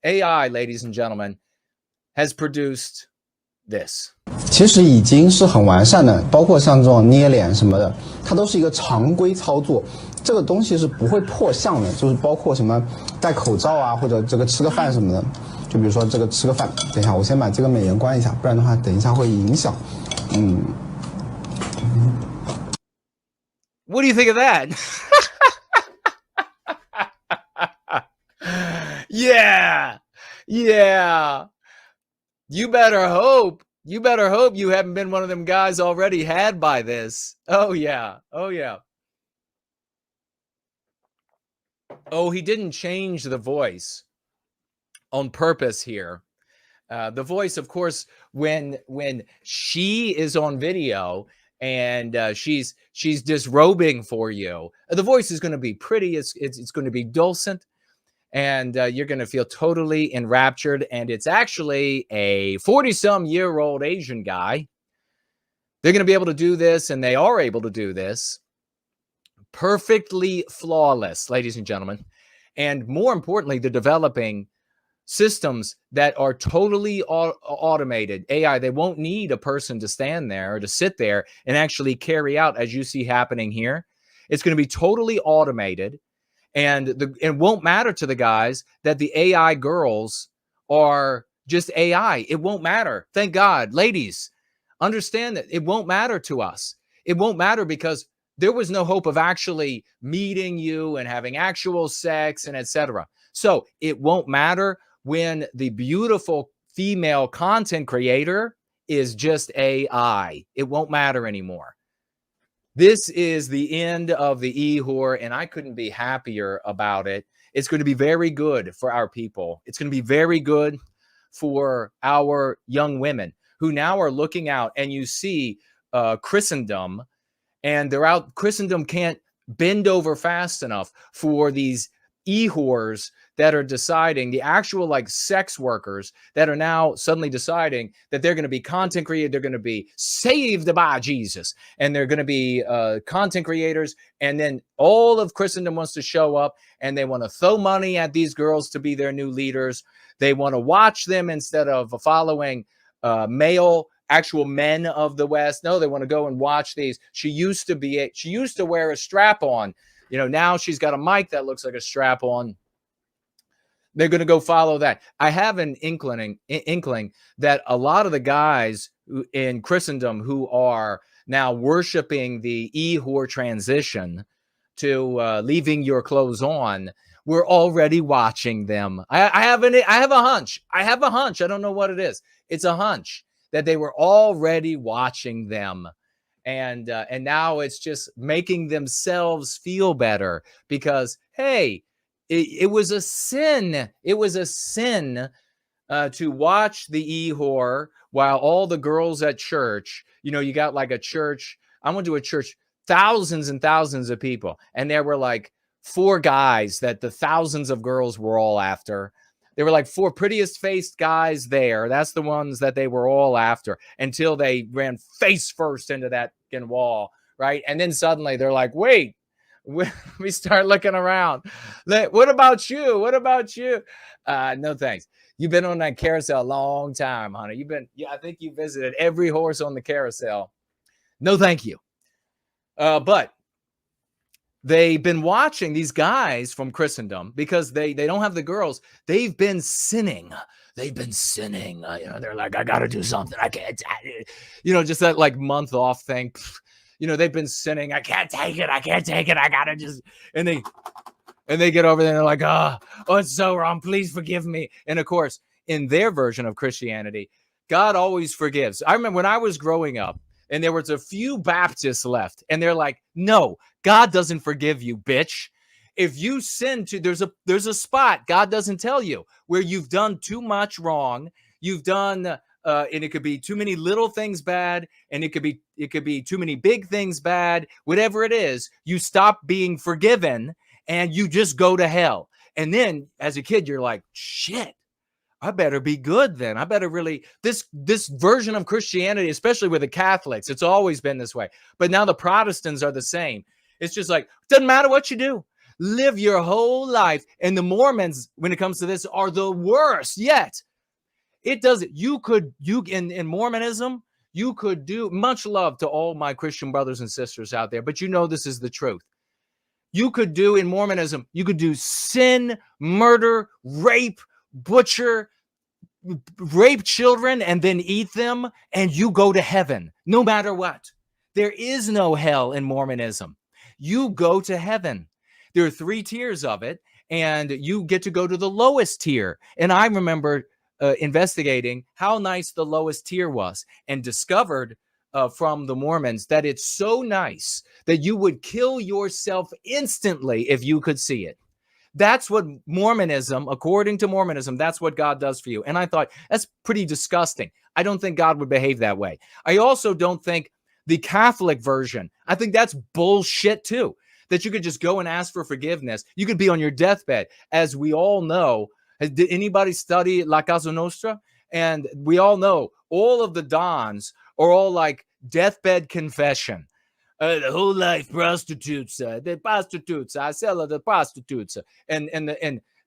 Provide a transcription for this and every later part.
AI, ladies and gentlemen, has produced this. 其实已经是很完善的，包括像这种捏脸什么的，它都是一个常规操作。这个东西是不会破相的，就是包括什么戴口罩啊，或者这个吃个饭什么的。就比如说这个吃个饭，等一下我先把这个美颜关一下，不然的话等一下会影响。What do you think of that? Yeah. You better hope you haven't been one of them guys already had by this. Oh yeah. Oh, he didn't change the voice on purpose here. The voice, of course, when she is on video and she's disrobing for you, the voice is going to be pretty. It's going to be dulcet, and you're going to feel totally enraptured. And it's actually a 40-some-year-old Asian guy. They're going to be able to do this, and they are able to do this perfectly flawless, ladies and gentlemen. And more importantly, they're developing systems that are totally automated. AI, they won't need a person to stand there or to sit there and actually carry out, as you see happening here. It's going to be totally automated. And it won't matter to the guys that the AI girls are just AI. It won't matter. Thank God. Ladies, understand that it won't matter to us. It won't matter because there was no hope of actually meeting you and having actual sex and etc. So it won't matter when the beautiful female content creator is just AI. It won't matter anymore. This is the end of the E-Wh0re, and I couldn't be happier about it. It's going to be very good for our people. It's going to be very good for our young women who now are looking out, and you see Christendom, and they're out. Christendom can't bend over fast enough for these E-Wh0res that are deciding, the actual like sex workers that are now suddenly deciding that they're going to be content creators, they're going to be saved by Jesus, and they're going to be content creators. And then all of Christendom wants to show up, and they want to throw money at these girls to be their new leaders. They want to watch them instead of following male actual men of the West. No, they want to go and watch these. She used to wear a strap on. You know, now she's got a mic that looks like a strap on. They're going to go follow that. I have an inkling that a lot of the guys in Christendom who are now worshiping the E-Wh0re transition to leaving your clothes on, we're already watching them. I have a hunch. I don't know what it is. It's a hunch that they were already watching them. And now it's just making themselves feel better because, hey, it was a sin. It was a sin to watch the E-Wh0re while all the girls at church, you know, you got like a church. I went to a church, thousands and thousands of people. And there were like 4 guys that the thousands of girls were all after. There were like 4 prettiest faced guys there. That's the ones that they were all after until they ran face first into that wall, right? And then suddenly they're like, wait, we start looking around. What about you? What about you? No, thanks. You've been on that carousel a long time, honey. I think you visited every horse on the carousel. No, thank you. But they've been watching these guys from Christendom because they don't have the girls. They've been sinning. You know, they're like, I got to do something. I can't, you know, just that like month off thing. You know, they've been sinning. I can't take it. I got to just, and they get over there and they're like, oh, it's so wrong. Please forgive me. And of course, in their version of Christianity, God always forgives. I remember when I was growing up and there was a few Baptists left and they're like, no, God doesn't forgive you, bitch. If you sin there's a spot God doesn't tell you where you've done too much wrong. You've done, and it could be too many little things bad, and it could be too many big things bad. Whatever it is, you stop being forgiven, and you just go to hell. And then, as a kid, you're like, shit, I better be good then. I better really, this version of Christianity, especially with the Catholics, it's always been this way. But now the Protestants are the same. It's just like, doesn't matter what you do. live your whole life. And the Mormons, when it comes to this, are the worst yet. It does it. You in Mormonism, you could do much love to all my Christian brothers and sisters out there, but you know this is the truth. You could do in Mormonism, you could do sin, murder, rape, butcher, rape children, and then eat them, and you go to heaven, no matter what. There is no hell in Mormonism. You go to heaven. There are 3 tiers of it, and you get to go to the lowest tier. And I remember investigating how nice the lowest tier was, and discovered from the Mormons that it's so nice that you would kill yourself instantly if you could see it. That's what Mormonism, according to Mormonism, that's what God does for you. And I thought, that's pretty disgusting. I don't think God would behave that way. I also don't think the Catholic version, I think that's bullshit too, that you could just go and ask for forgiveness. You could be on your deathbed. As we all know, did anybody study La Casa Nostra? And we all know all of the Dons are all like deathbed confession. The whole life prostitutes, the prostitutes, I sell her the prostitutes, and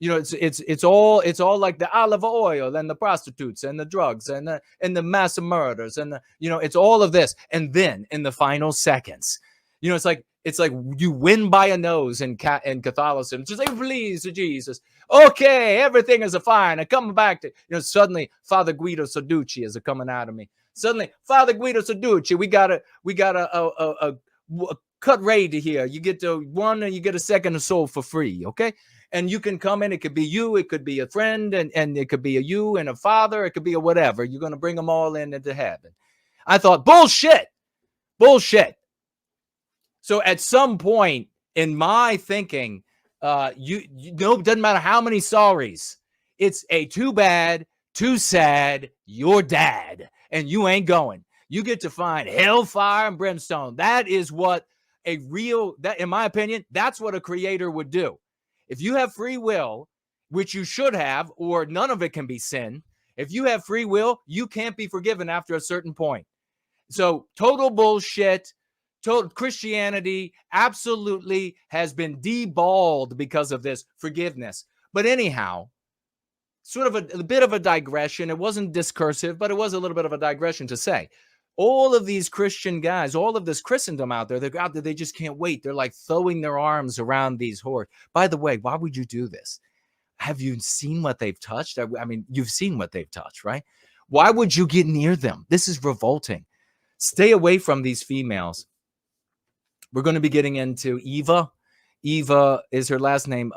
you know, it's all like the olive oil and the prostitutes and the drugs and the mass murders, and you know, it's all of this. And then in the final seconds, you know, it's like you win by a nose in Catholicism. Just like, please, Jesus, okay, everything is fine. I come back to, you know, suddenly Father Guido Sarducci is coming out of me. Suddenly, Father Guido Sarducci, we got a cut rate here. You get to one, and you get a second of soul for free, okay? And you can come in. It could be you, it could be a friend, and it could be a you and a father. It could be a whatever. You're going to bring them all into heaven. I thought, bullshit. So at some point in my thinking, you know, it doesn't matter how many sorries. It's a too bad, too sad, you're dad, and you ain't going. You get to find hellfire and brimstone. That is what that, in my opinion, that's what a creator would do. If you have free will, which you should have, or none of it can be sin. If you have free will, you can't be forgiven after a certain point. So total bullshit. Total Christianity absolutely has been deballed because of this forgiveness. But anyhow, sort of a bit of a digression. It wasn't discursive, but it was a little bit of a digression to say, all of these Christian guys, all of this Christendom out there, they're out there, they just can't wait. They're like throwing their arms around these whores. By the way, why would you do this? Have you seen what they've touched? I mean, you've seen what they've touched, right? Why would you get near them? This is revolting. Stay away from these females. We're going to be getting into Eva. Eva is her last name.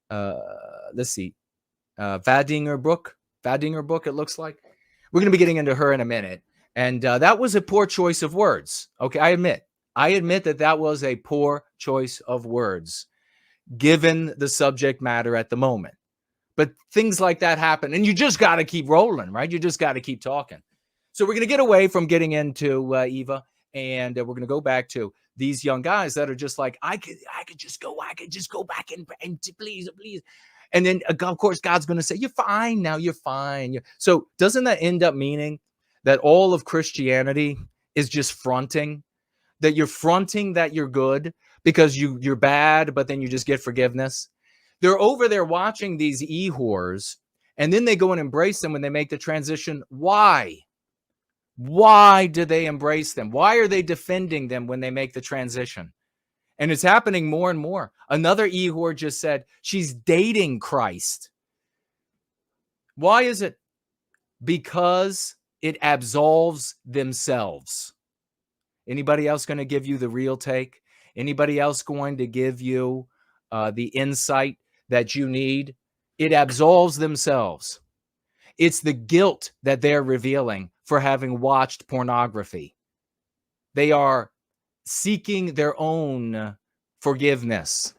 Let's see. Vadinger-Brook, it looks like. We're going to be getting into her in a minute. And that was a poor choice of words. Okay, I admit that was a poor choice of words, given the subject matter at the moment. But things like that happen, and you just got to keep rolling, right? You just got to keep talking. So we're going to get away from getting into Eva, and we're going to go back to these young guys that are just like, I could just go back and please. And then, of course, God's going to say, you're fine now. You're fine. So doesn't that end up meaning that all of Christianity is just fronting, that you're fronting that you're good because you're bad, but then you just get forgiveness? They're over there watching these E-Wh0res, and then they go and embrace them when they make the transition. Why? Why do they embrace them? Why are they defending them when they make the transition? And it's happening more and more. Another E-Wh0re just said she's dating Christ. Why is it? Because it absolves themselves. Anybody else going to give you the real take? Anybody else going to give you the insight that you need? It absolves themselves. It's the guilt that they're revealing for having watched pornography. They are seeking their own forgiveness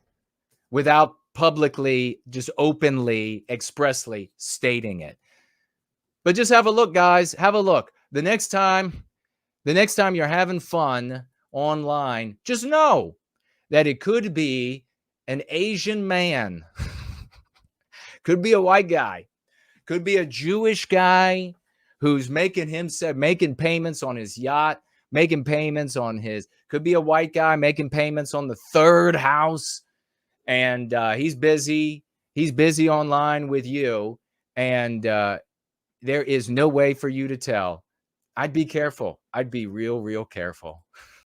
without publicly, just openly, expressly stating it. But just have a look, guys. Have a look. The next time you're having fun online, just know that it could be an Asian man. Could be a white guy. Could be a Jewish guy who's making payments on his yacht, making payments on his, could be a white guy making payments on the third house. and he's busy. He's busy online with you, and there is no way for you to tell. I'd be careful. I'd be real careful.